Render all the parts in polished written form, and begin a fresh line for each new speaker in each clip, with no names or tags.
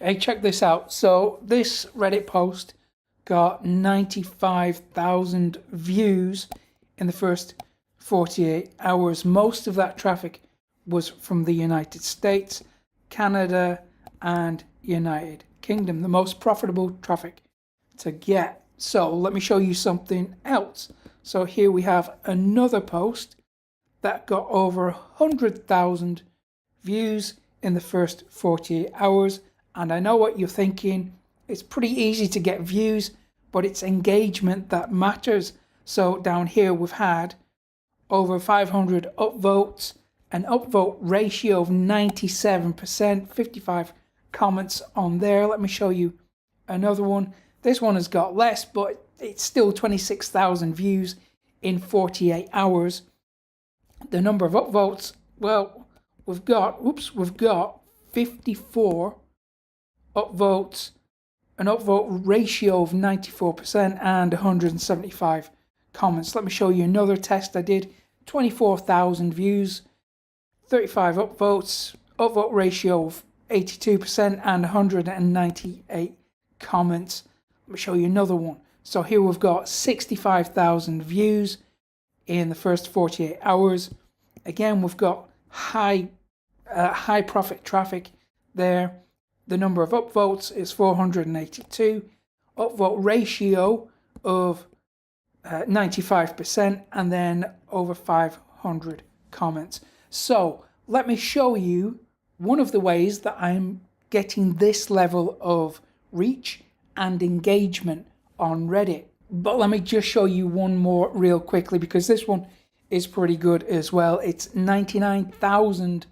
Hey, check this out. So this Reddit post got 95,000 views in the first 48 hours. Most of that traffic was from the United States, Canada, and United Kingdom, the most profitable traffic to get. So let me show you something else. So here we have another post that got over 100,000 views in the first 48 hours. And I know what you're thinking. It's pretty easy to get views, but it's engagement that matters. So down here we've had over 500 upvotes, an upvote ratio of 97%, 55 comments on there. Let me show you another one. This one has got less, but it's still 26,000 views in 48 hours. The number of upvotes, well, we've got 54 upvotes, an upvote ratio of 94%, and 175 comments. Let me show you another test I did. 24,000 views, 35 upvotes, upvote ratio of 82%, and 198 comments. Let me show you another one. So here we've got 65,000 views in the first 48 hours. Again, we've got high profit traffic there. The number of upvotes is 482. Upvote ratio of 95%, and then over 500 comments. So let me show you one of the ways that I'm getting this level of reach and engagement on Reddit. But let me just show you one more real quickly, because this one is pretty good as well. It's 99,000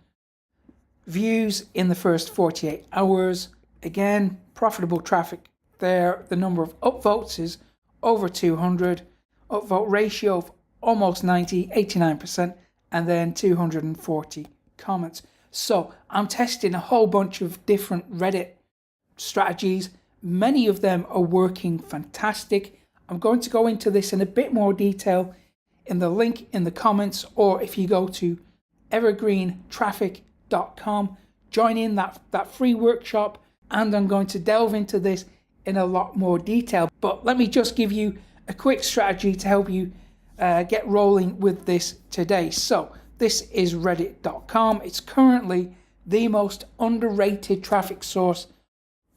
views in the first 48 hours. Again, profitable traffic there. The number of upvotes is over 200. Upvote ratio of almost 90, 89%, and then 240 comments. So I'm testing a whole bunch of different Reddit strategies. Many of them are working fantastic. I'm going to go into this in a bit more detail in the link in the comments, or if you go to evergreentraffic.com, join in that free workshop, and I'm going to delve into this in a lot more detail. But let me just give you a quick strategy to help you get rolling with this today. So this is reddit.com. It's currently the most underrated traffic source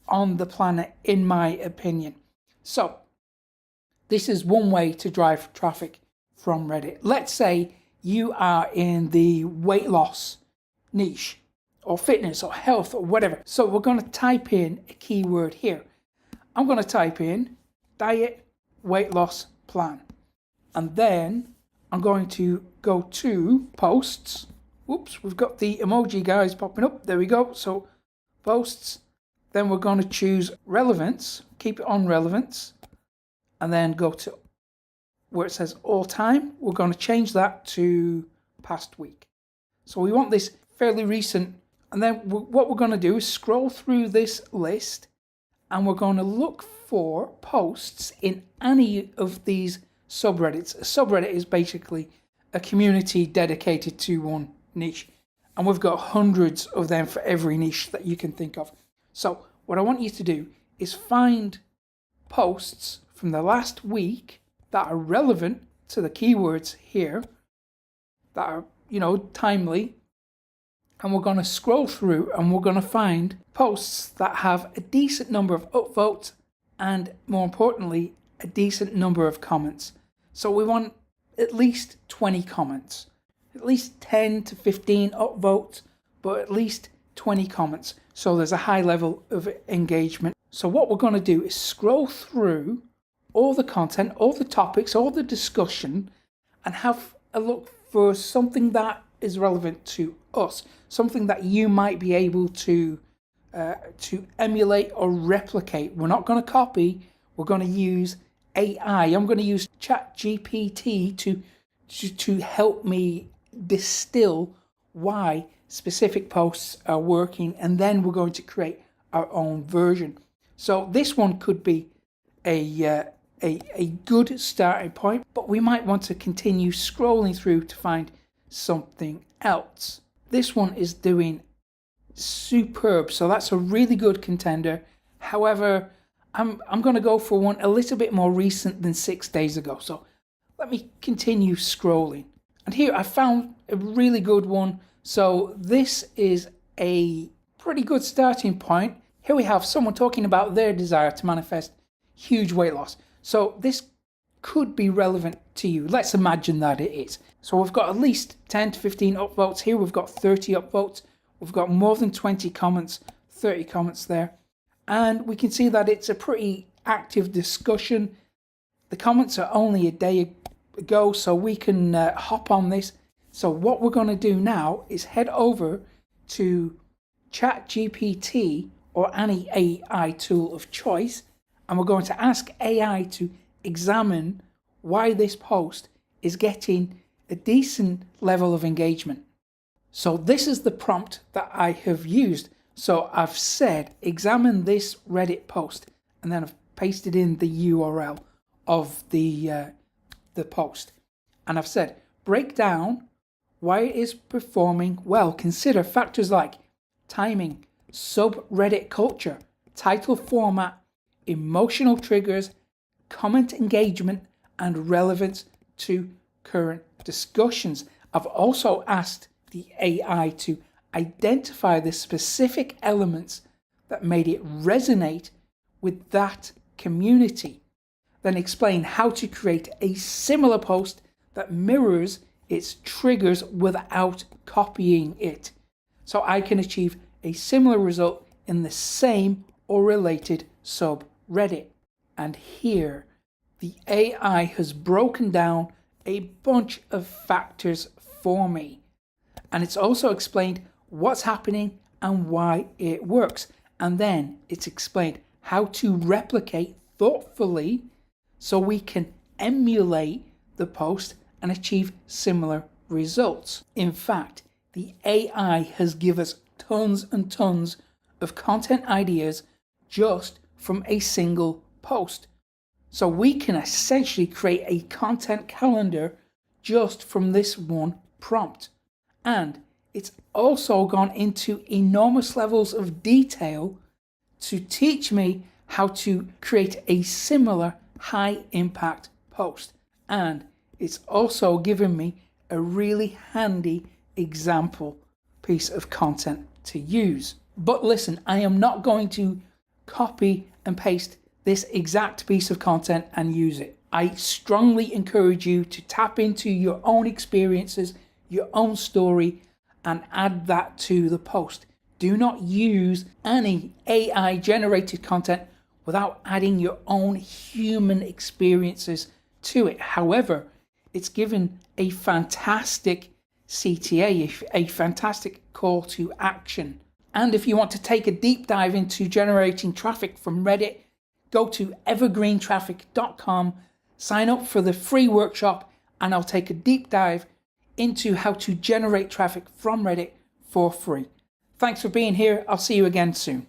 on the planet, in my opinion. So this is one way to drive traffic from Reddit. Let's say you are in the weight loss niche, or fitness, or health, or whatever. So we're going to type in a keyword here. I'm going to type in diet weight loss plan, and then I'm going to go to posts. Oops, we've got the emoji guys popping up. There we go. So posts. Then we're going to choose relevance, keep it on relevance, and then go to where it says all time. We're going to change that to past week. So we want this fairly recent. And then what we're going to do is scroll through this list, and we're going to look for posts in any of these subreddits. A subreddit is basically a community dedicated to one niche, and we've got hundreds of them for every niche that you can think of. So what I want you to do is find posts from the last week that are relevant to the keywords here, that are, timely. And we're going to scroll through, and we're going to find posts that have a decent number of upvotes, and more importantly, a decent number of comments. So we want at least 20 comments, at least 10 to 15 upvotes, but at least 20 comments. So there's a high level of engagement. So what we're going to do is scroll through all the content, all the topics, all the discussion, and have a look for something that is relevant to us, something that you might be able to emulate or replicate. We're not going to copy. We're going to use AI. I'm going to use ChatGPT to help me distill why specific posts are working, and then we're going to create our own version. So this one could be a good starting point, but we might want to continue scrolling through to find something else. This one is doing superb. So that's a really good contender. However, I'm going to go for one a little bit more recent than 6 days ago. So let me continue scrolling. And here I found a really good one. So this is a pretty good starting point. Here we have someone talking about their desire to manifest huge weight loss. So this could be relevant to you. Let's imagine that it is. So we've got at least 10 to 15 upvotes here. We've got 30 upvotes. We've got more than 20 comments, 30 comments there. And we can see that it's a pretty active discussion. The comments are only a day ago, so we can hop on this. So what we're going to do now is head over to ChatGPT or any AI tool of choice, and we're going to ask AI to examine why this post is getting a decent level of engagement. So this is the prompt that I have used. So I've said, examine this Reddit post, and then I've pasted in the URL of the post. And I've said, break down why it is performing well. Consider factors like timing, subreddit culture, title format, emotional triggers, comment engagement, and relevance to current discussions. I've also asked the AI to identify the specific elements that made it resonate with that community. Then explain how to create a similar post that mirrors its triggers without copying it, so I can achieve a similar result in the same or related subreddit. And here, the AI has broken down a bunch of factors for me. And it's also explained what's happening and why it works. And then it's explained how to replicate thoughtfully so we can emulate the post and achieve similar results. In fact, the AI has given us tons and tons of content ideas just from a single post. So we can essentially create a content calendar just from this one prompt. And it's also gone into enormous levels of detail to teach me how to create a similar high impact post. And it's also given me a really handy example piece of content to use. But listen, I am not going to copy and paste this exact piece of content and use it. I strongly encourage you to tap into your own experiences, your own story, and add that to the post. Do not use any AI generated content without adding your own human experiences to it. However, it's given a fantastic CTA, a fantastic call to action. And if you want to take a deep dive into generating traffic from Reddit, go to evergreentraffic.com, sign up for the free workshop, and I'll take a deep dive into how to generate traffic from Reddit for free. Thanks for being here. I'll see you again soon.